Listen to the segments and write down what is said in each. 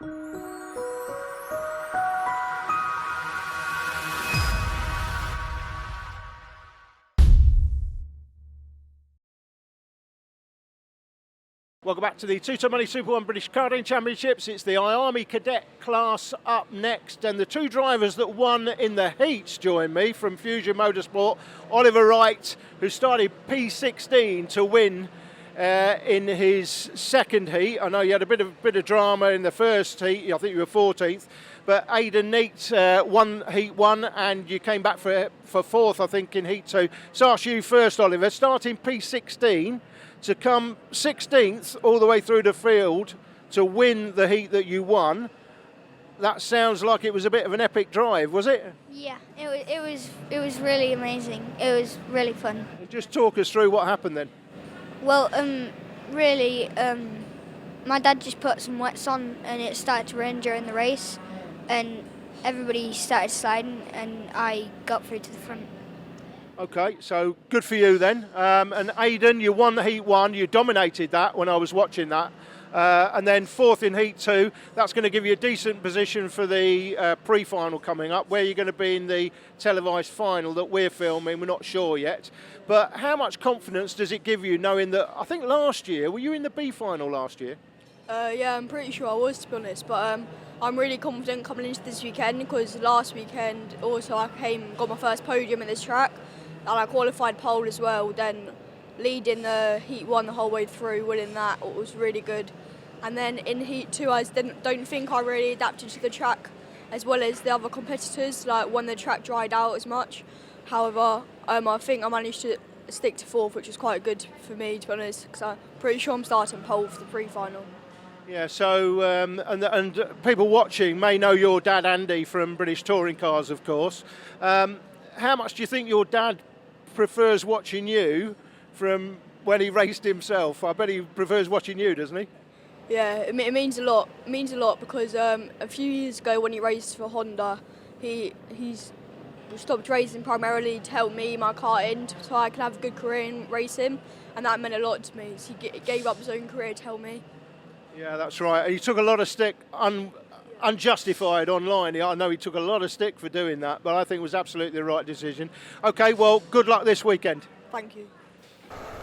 Welcome back to the Two-Ton Money Super 1 British Karting Championships. It's the IAME Cadet class up next, and the two drivers that won in the heats join me from Fusion Motorsport. Oliver Wright, who started P16 to win in his second heat. I know you had a bit of drama in the first heat. I think you were 14th, but Aidan Neat won heat 1, and you came back for 4th, I think, in heat 2. So ask you first, Oliver, starting P16 to come 16th all the way through the field to win the heat that you won. That sounds like it was a bit of an epic drive, was it? Yeah, it was really amazing. It was really fun. Just talk us through what happened then. Well, really, my dad just put some wets on and it started to rain during the race, and everybody started sliding and I got through to the front. Okay, so good for you then. And Aidan, you won the heat 1, you dominated that when I was watching that. And then 4th in heat 2, that's going to give you a decent position for the pre-final coming up, where you're going to be in the televised final that we're filming. We're not sure yet. But how much confidence does it give you knowing that, I think last year, were you in the B final last year? Yeah, I'm pretty sure I was, to be honest, but I'm really confident coming into this weekend, because last weekend also I got my first podium in this track, and I qualified pole as well, then leading the heat 1 the whole way through, winning that, it was really good. And then in heat 2 I don't think I really adapted to the track as well as the other competitors, like when the track dried out as much. However, I think I managed to stick to 4th, which was quite good for me, to be honest, because I'm pretty sure I'm starting pole for the pre-final. Yeah, so, and people watching may know your dad Andy from British Touring Cars, of course. How much do you think your dad prefers watching you from when he raced himself? I bet he prefers watching you, doesn't he? Yeah, it means a lot. It means a lot because a few years ago when he raced for Honda, he's stopped racing primarily to help me, my karting, so I can have a good career in racing, and that meant a lot to me. So he gave up his own career to help me. Yeah, that's right. He took a lot of stick, unjustified online. I know he took a lot of stick for doing that, but I think it was absolutely the right decision. Okay, well, good luck this weekend. Thank you.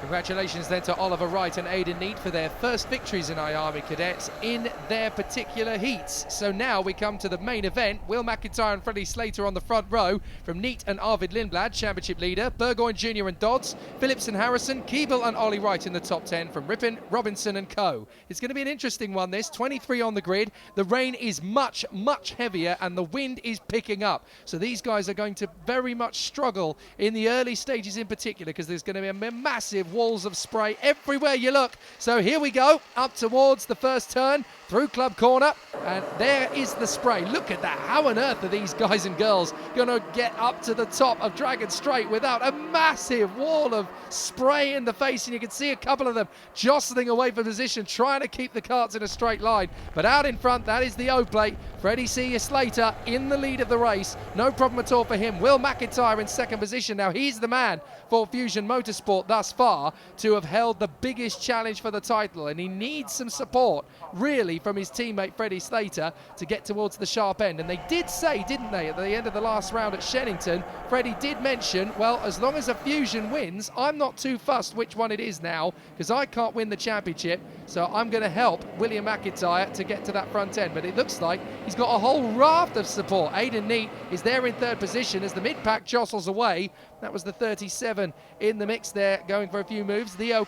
Congratulations then to Oliver Wright and Aidan Neat for their first victories in IAME Cadets in their particular heats. So now we come to the main event. Will McIntyre and Freddie Slater on the front row from Neat and Arvid Lindblad, championship leader, Burgoyne Jr. and Dodds, Phillips and Harrison, Keeble and Ollie Wright in the top 10 from Rippin, Robinson and Co. It's going to be an interesting one, this. 23 on the grid. The rain is much, much heavier and the wind is picking up. So these guys are going to very much struggle in the early stages in particular, because there's going to be a massive walls of spray everywhere you look. So here we go, up towards the first turn, through Club Corner, and there is the spray. Look at that. How on earth are these guys and girls going to get up to the top of Dragon Straight without a massive wall of spray in the face? And you can see a couple of them jostling away for position, trying to keep the carts in a straight line. But out in front, that is the O-plate. Freddie C. Slater in the lead of the race. No problem at all for him. Will McIntyre in second position. Now he's the man for Fusion Motorsport thus far to have held the biggest challenge for the title, and he needs some support really from his teammate Freddie Slater to get towards the sharp end. And they did say, didn't they, at the end of the last round at Shenington, Freddie did mention, well, as long as a Fusion wins, I'm not too fussed which one it is now, because I can't win the championship, so I'm going to help William McIntyre to get to that front end. But it looks like he's got a whole raft of support. Aidan Neat is there in third position as the mid-pack jostles away. That was the 37 in the mix there, going for a few moves. Leo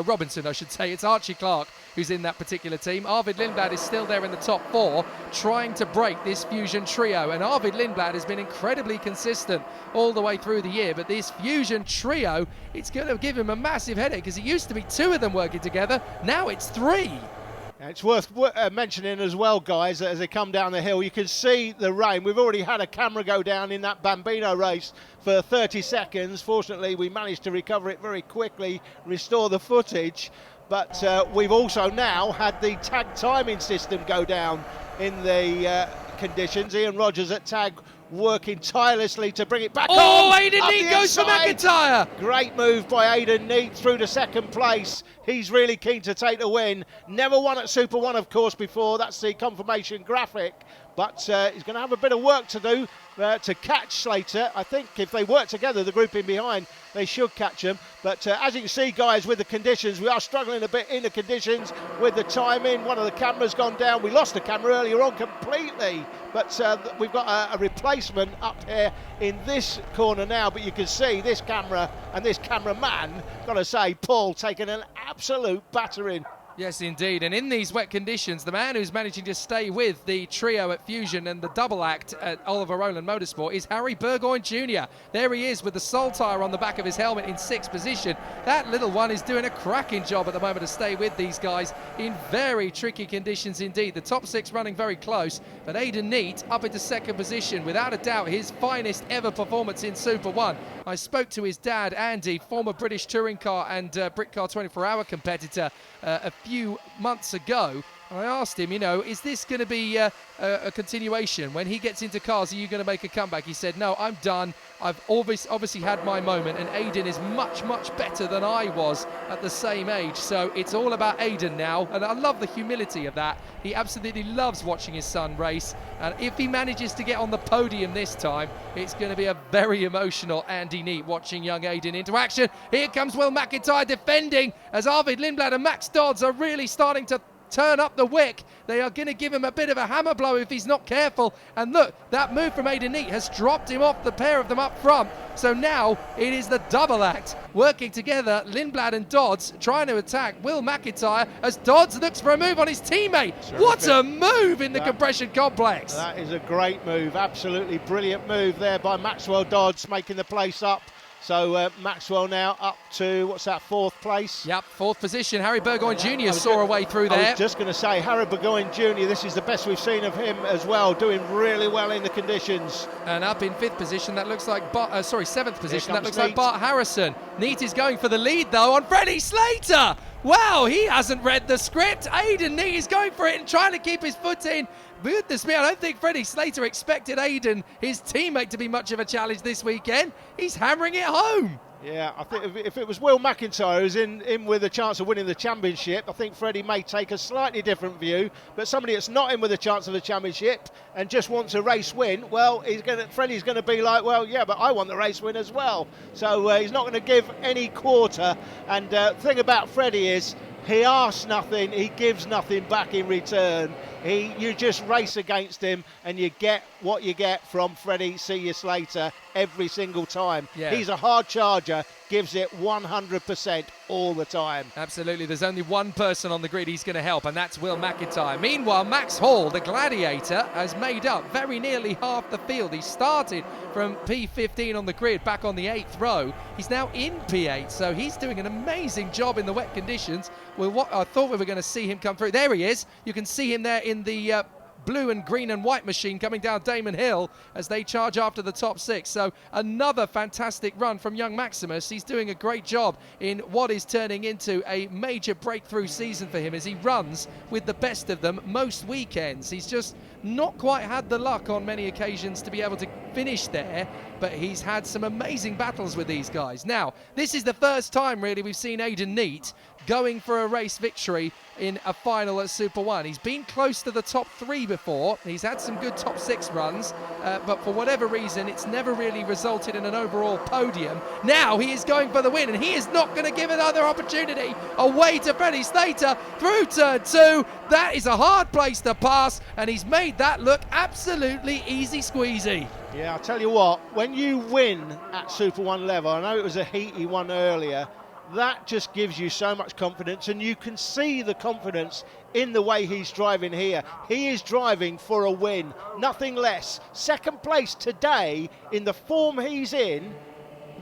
Robinson, I should say. It's Archie Clark who's in that particular team. Arvid Lindblad is still there in the top 4, trying to break this Fusion trio. And Arvid Lindblad has been incredibly consistent all the way through the year. But this Fusion trio, it's going to give him a massive headache, because it used to be 2 of them working together. Now it's 3. It's worth mentioning as well, guys, that as they come down the hill, you can see the rain. We've already had a camera go down in that Bambino race for 30 seconds. Fortunately, we managed to recover it very quickly, restore the footage. But we've also now had the tag timing system go down in the conditions. Ian Rogers at tag working tirelessly to bring it back on. Oh, Aidan Up Neat the goes for inside. McIntyre. Great move by Aidan Neat through to second place. He's really keen to take the win. Never won at Super 1, of course, before. That's the confirmation graphic. But he's going to have a bit of work to do to catch Slater. I think if they work together, the group in behind, they should catch him. But as you can see, guys, with the conditions, we are struggling a bit in the conditions with the timing. One of the cameras gone down. We lost the camera earlier on completely. But we've got a replacement up here in this corner now. But you can see this camera and this cameraman, got to say, Paul, taking an absolute battering. Yes, indeed. And in these wet conditions, the man who's managing to stay with the trio at Fusion and the double act at Oliver Rowland Motorsport is Harry Burgoyne Jr. There he is with the sole tyre on the back of his helmet in 6th position. That little one is doing a cracking job at the moment to stay with these guys in very tricky conditions indeed. The top 6 running very close, but Aidan Neat up into 2nd position. Without a doubt, his finest ever performance in Super 1. I spoke to his dad, Andy, former British touring car and Britcar 24-hour competitor, a few months ago, and I asked him, you know, is this going to be a continuation? When he gets into cars, are you going to make a comeback? He said, no, I'm done. I've obviously had my moment, and Aidan is much, much better than I was at the same age. So it's all about Aidan now, and I love the humility of that. He absolutely loves watching his son race, and if he manages to get on the podium this time, it's going to be a very emotional Andy Neat watching young Aidan into action. Here comes Will McIntyre defending as Arvid Lindblad and Max Dodds are really starting to turn up the wick. They are going to give him a bit of a hammer blow if he's not careful. And look, that move from Aidan Neat has dropped him off the pair of them up front. So now it is the double act working together. Lindblad and Dodds trying to attack Will McIntyre as Dodds looks for a move on his teammate. Terrific. What a move in the compression complex. That is a great move. Absolutely brilliant move there by Maxwell Dodds, making the place up. So Maxwell now up to, what's that, 4th place? Yep, 4th position. Harry Burgoyne Jr. saw a way through there. I was just going to say, Harry Burgoyne Jr., this is the best we've seen of him as well, doing really well in the conditions. And up in 5th position, that looks like, 7th position, that looks like Bart Harrison. Neat is going for the lead, though, on Freddie Slater. Wow, he hasn't read the script. Aidan Neat is going for it and trying to keep his foot in. Goodness me, I don't think Freddie Slater expected Aidan, his teammate, to be much of a challenge this weekend. He's hammering it home. Yeah, I think if it was Will McIntyre who's in with a chance of winning the championship, I think Freddie may take a slightly different view. But somebody that's not in with a chance of the championship and just wants a race win, well, Freddie's going to be like, well, yeah, but I want the race win as well. So he's not going to give any quarter. And the thing about Freddie is he asks nothing, he gives nothing back in return. You just race against him and you get what you get from Freddie See You Slater every single time. Yeah. He's a hard charger, gives it 100% all the time. Absolutely, there's only one person on the grid he's going to help, and that's Will McIntyre. Meanwhile, Max Hall, the Gladiator, has made up very nearly half the field. He started from P15 on the grid, back on the 8th row. He's now in P8, so he's doing an amazing job in the wet conditions. Well, I thought we were going to see him come through. There he is. You can see him there in the blue and green and white machine coming down Damon Hill as they charge after the top 6. So another fantastic run from young Maximus. He's doing a great job in what is turning into a major breakthrough season for him as he runs with the best of them most weekends. He's just not quite had the luck on many occasions to be able to finish there, but he's had some amazing battles with these guys. Now, this is the first time really we've seen Aidan Neat going for a race victory in a final at Super 1. He's been close to the top 3 before. He's had some good top 6 runs, but for whatever reason, it's never really resulted in an overall podium. Now he is going for the win, and he is not going to give another opportunity away to Freddie Slater through turn 2. That is a hard place to pass, and he's made that look absolutely easy squeezy. Yeah, I'll tell you what, when you win at Super 1 level, I know it was a heat he won earlier, that just gives you so much confidence, and you can see the confidence in the way he's driving here. He is driving for a win, nothing less. 2nd place today in the form he's in.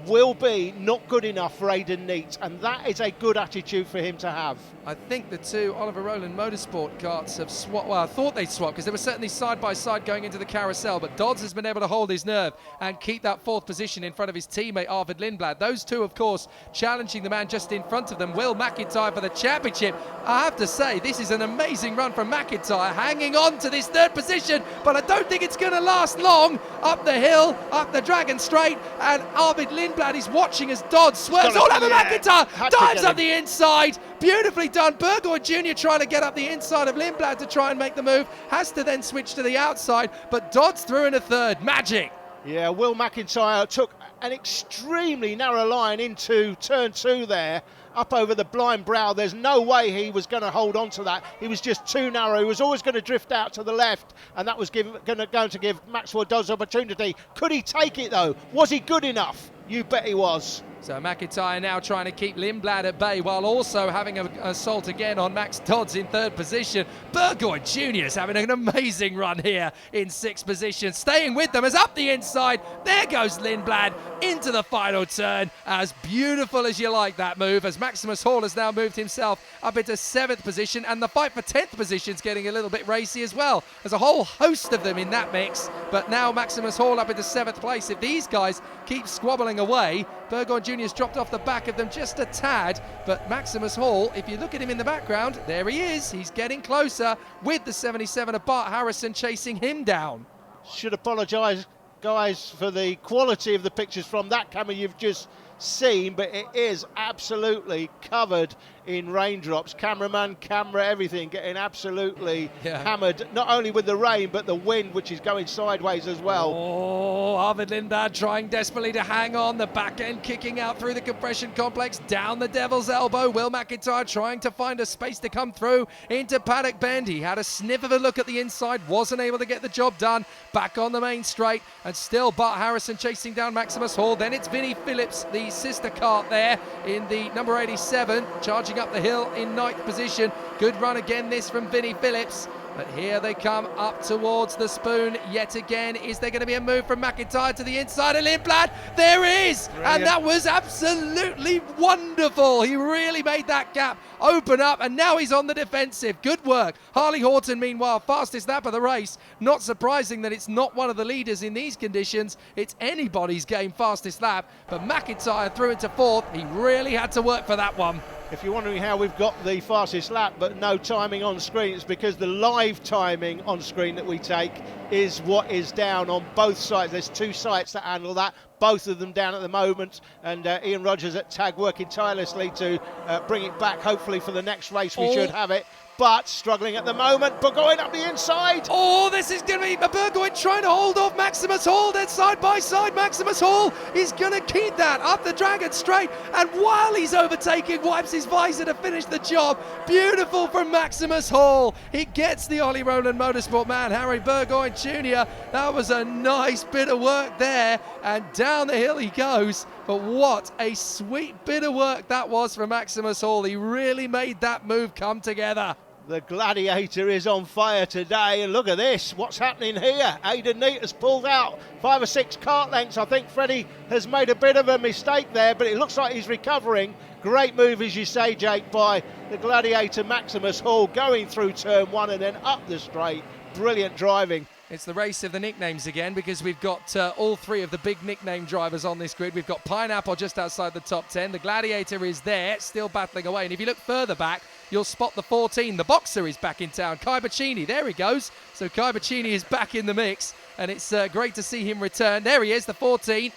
will be not good enough for Aidan Neate, and that is a good attitude for him to have. I think the two Oliver Rowland Motorsport karts have swapped. Well, I thought they'd swap because they were certainly side by side going into the carousel, but Dodds has been able to hold his nerve and keep that 4th position in front of his teammate Arvid Lindblad. Those two, of course, challenging the man just in front of them, Will McIntyre, for the championship. I have to say, this is an amazing run from McIntyre, hanging on to this 3rd position, but I don't think it's going to last long. Up the hill, up the Dragon Straight, and Arvid Lindblad is watching as Dodds swerves all over McIntyre, dives up the inside. Beautifully done. Burgoyne Jr. trying to get up the inside of Lindblad to try and make the move. Has to then switch to the outside, but Dodds through in a 3rd. Magic. Yeah, Will McIntyre took an extremely narrow line into turn 2 there, up over the blind brow. There's no way he was going to hold on to that. He was just too narrow. He was always going to drift out to the left, and that was going to give Maxwell Dodds opportunity. Could he take it, though? Was he good enough? You bet he was. So McIntyre now trying to keep Lindblad at bay while also having an assault again on Max Dodds in 3rd position. Burgoyne Jr. is having an amazing run here in 6th position. Staying with them as up the inside. There goes Lindblad into the final turn. As beautiful as you like that move, as Maximus Hall has now moved himself up into 7th position, and the fight for 10th position is getting a little bit racy as well. There's a whole host of them in that mix, but now Maximus Hall up into 7th place. If these guys keep squabbling away, Burgoyne Jr. has dropped off the back of them just a tad, but Maximus Hall, if you look at him in the background, there he is. He's getting closer with the 77 of Bart Harrison chasing him down. Should apologise, guys, for the quality of the pictures from that camera you've just seen, but it is absolutely covered in raindrops. Cameraman, camera, everything getting absolutely hammered, not only with the rain but the wind, which is going sideways as well. Oh, Arvid Lindblad trying desperately to hang on, the back end kicking out through the compression complex, down the Devil's Elbow. Will McIntyre trying to find a space to come through into Paddock Bend. He had a sniff of a look at the inside, wasn't able to get the job done. Back on the main straight, and still Bart Harrison chasing down Maximus Hall. Then it's Vinnie Phillips, the sister kart there in the number 87, charging up the hill in 9th position. Good run again this from Vinnie Phillips. But here they come up towards the spoon yet again. Is there going to be a move from McIntyre to the inside of Lindblad? There is! Brilliant. And that was absolutely wonderful. He really made that gap open up, and now he's on the defensive. Good work. Harley Horton, meanwhile, fastest lap of the race. Not surprising that it's not one of the leaders in these conditions. It's anybody's game fastest lap. But McIntyre threw into 4th. He really had to work for that one. If you're wondering how we've got the fastest lap but no timing on screen, it's because the live timing on screen that we take is what is down on both sides. There's 2 sites that handle that, both of them down at the moment, and Ian Rogers at TAG working tirelessly to bring it back, hopefully for the next race we should have it. But struggling at the moment, Burgoyne up the inside. Oh, this is going to be Burgoyne trying to hold off Maximus Hall. Then side by side, Maximus Hall is going to keep that up the Dragon Straight. And while he's overtaking, wipes his visor to finish the job. Beautiful from Maximus Hall. He gets the Ollie Rowland Motorsport man, Harry Burgoyne Jr. That was a nice bit of work there. And down the hill he goes. But what a sweet bit of work that was for Maximus Hall. He really made that move come together. The Gladiator is on fire today, and look at this, what's happening here. Aidan Neate has pulled out 5 or 6 kart lengths. I think Freddie has made a bit of a mistake there, but it looks like he's recovering. Great move, as you say, Jake, by the Gladiator Maximus Hall, going through turn 1 and then up the straight. Brilliant driving. It's the race of the nicknames again, because we've got all 3 of the big nickname drivers on this grid. We've got Pineapple just outside the top 10. The Gladiator is there, still battling away. And if you look further back, you'll spot the 14. The Boxer is back in town. Kai Bacchini, there he goes. So Kai Bacchini is back in the mix, and it's great to see him return. There he is, the 14,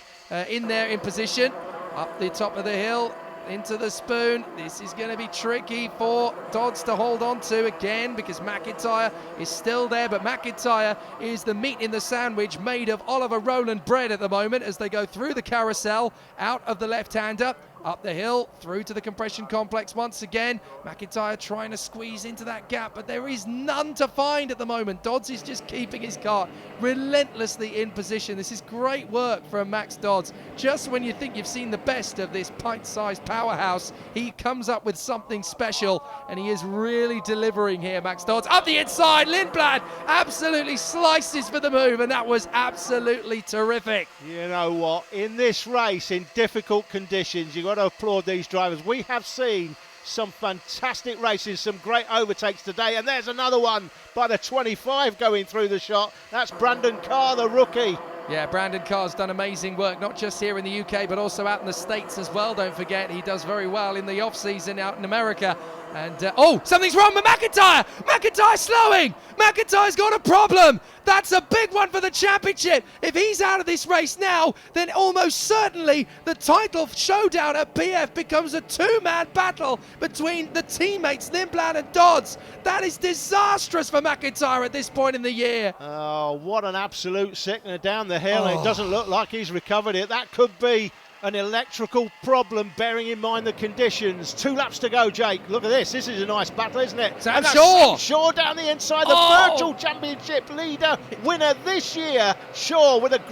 in there in position. Up the top of the hill, into the spoon. This is going to be tricky for Dodds to hold on to again, because McIntyre is still there, but McIntyre is the meat in the sandwich made of Oliver Rowland bread at the moment as they go through the carousel out of the left-hander. Up the hill, through to the compression complex once again. McIntyre trying to squeeze into that gap, but there is none to find at the moment. Dodds is just keeping his car relentlessly in position. This is great work from Max Dodds. Just when you think you've seen the best of this pint-sized powerhouse, he comes up with something special, and he is really delivering here, Max Dodds. Up the inside, Lindblad absolutely slices for the move, and that was absolutely terrific. You know what, in this race, in difficult conditions, you've got to applaud these drivers. We have seen some fantastic races, some great overtakes today, and there's another one by the 25 going through the shot. That's Brandon Carr, the rookie. Yeah, Brandon Carr's done amazing work, not just here in the UK, but also out in the States as well. Don't forget, he does very well in the off-season out in America. And, oh, something's wrong with McIntyre! McIntyre's slowing! McIntyre's got a problem! That's a big one for the championship! If he's out of this race now, then almost certainly the title showdown at BF becomes a two-man battle between the teammates Lindblad and Dodds. That is disastrous for McIntyre at this point in the year. Oh, what an absolute sickener down the hill. It doesn't look like he's recovered it. That could be an electrical problem, bearing in mind the conditions. 2 laps to go, Jake. Look at this. This is a nice battle, isn't it? Sam Shaw. Shaw down the inside, the virtual championship leader, winner this year. Shaw with a great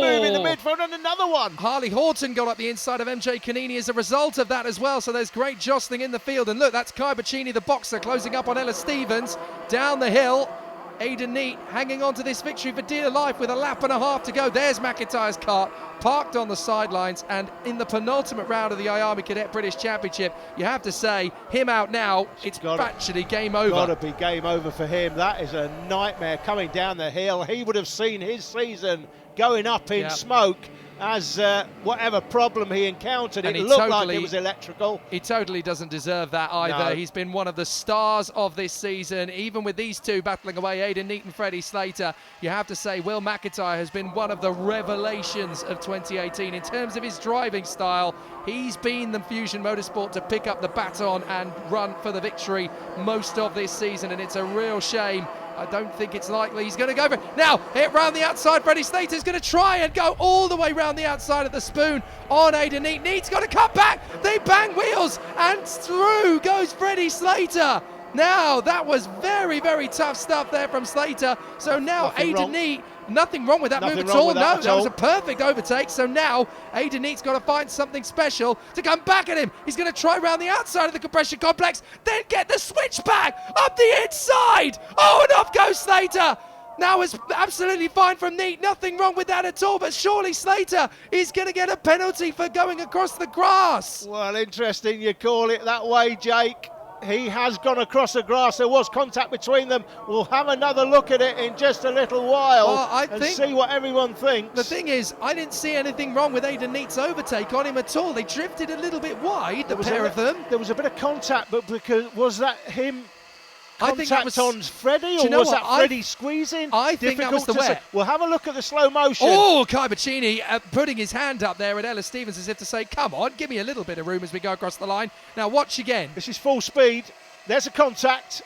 move in the midfield, and another one. Harley Horton got up the inside of MJ Canini as a result of that as well, so there's great jostling in the field. And look, that's Kai Bacchini, the boxer, closing up on Ella Stevens down the hill. Aidan Neat hanging on to this victory for dear life with a lap and a half to go. There's McIntyre's car parked on the sidelines, and in the penultimate round of the IAME Cadet British Championship, you have to say, him out now, it's actually game over. Got to be game over for him. That is a nightmare coming down the hill. He would have seen his season going up in smoke as whatever problem he encountered, it looked like it was electrical. He totally doesn't deserve that either. No. He's been one of the stars of this season. Even with these two battling away, Aidan Neat and Freddie Slater, you have to say Will McIntyre has been one of the revelations of 2018. In terms of his driving style, he's been the Fusion Motorsport to pick up the baton and run for the victory most of this season, and it's a real shame. I don't think it's likely he's going to go for it. Now, hit round the outside. Freddie Slater's going to try and go all the way round the outside of the spoon on Aidan Neat. Neat's got to cut back. They bang wheels, and through goes Freddie Slater. Now, that was very, very tough stuff there from Slater. So now Aidan Neat, nothing wrong with that move at all. No, that was a perfect overtake. So now Aidan Neat's got to find something special to come back at him. He's going to try around the outside of the compression complex, then get the switch back up the inside. Oh, and off goes Slater. Now it's absolutely fine from Neat. Nothing wrong with that at all, but surely Slater is going to get a penalty for going across the grass. Well, interesting you call it that way, Jake. He has gone across the grass. There was contact between them. We'll have another look at it in just a little while and see what everyone thinks. The thing is, I didn't see anything wrong with Aidan Neat's overtake on him at all. They drifted a little bit wide, the pair of them. There was a bit of contact, but because was that him? I think that was on Freddie, or was that Freddie squeezing? I think that was the wet. We'll have a look at the slow motion. Oh, Kai Bacchini putting his hand up there at Ella Stevens as if to say, come on, give me a little bit of room as we go across the line. Now watch again. This is full speed. There's a contact.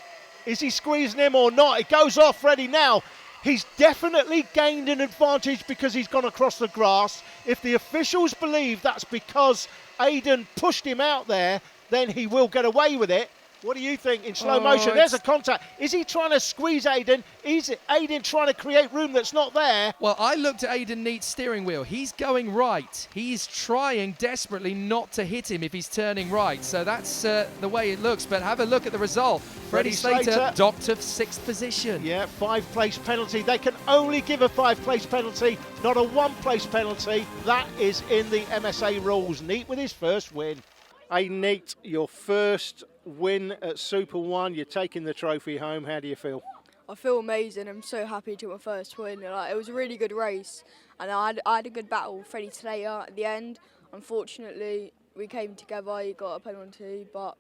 Is he squeezing him or not? It goes off Freddie now. He's definitely gained an advantage because he's gone across the grass. If the officials believe that's because Aidan pushed him out there, then he will get away with it. What do you think in slow motion? There's a contact. Is he trying to squeeze Aidan? Is Aidan trying to create room that's not there? Well, I looked at Aidan Neat's steering wheel. He's going right. He's trying desperately not to hit him if he's turning right. So that's the way it looks. But have a look at the result. Freddie Slater docked to 6th position. Yeah, 5-place penalty. They can only give a 5-place penalty, not a 1-place penalty. That is in the MSA rules. Neat with his first win. Aidan Neat, your first win at Super 1. You're taking the trophy home. How do you feel? I feel amazing. I'm so happy to my first win. It was a really good race, and I had a good battle with Freddie Slater at the end. Unfortunately, we came together. He got a penalty, but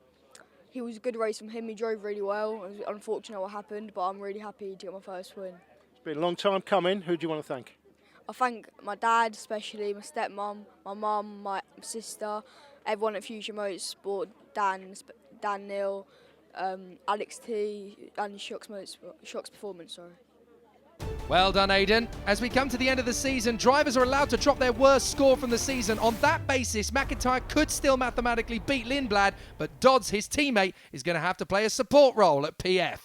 he was a good race from him. He drove really well. It was unfortunate what happened, but I'm really happy to get my first win. It's been a long time coming. Who do you want to thank? I thank my dad, especially my stepmom, my mum, my sister, everyone at Fusion Motorsport, Dan Neal, Alex T, and Shocks Performance, sorry. Well done, Aidan. As we come to the end of the season, drivers are allowed to drop their worst score from the season. On that basis, McIntyre could still mathematically beat Lindblad, but Dodds, his teammate, is going to have to play a support role at PF.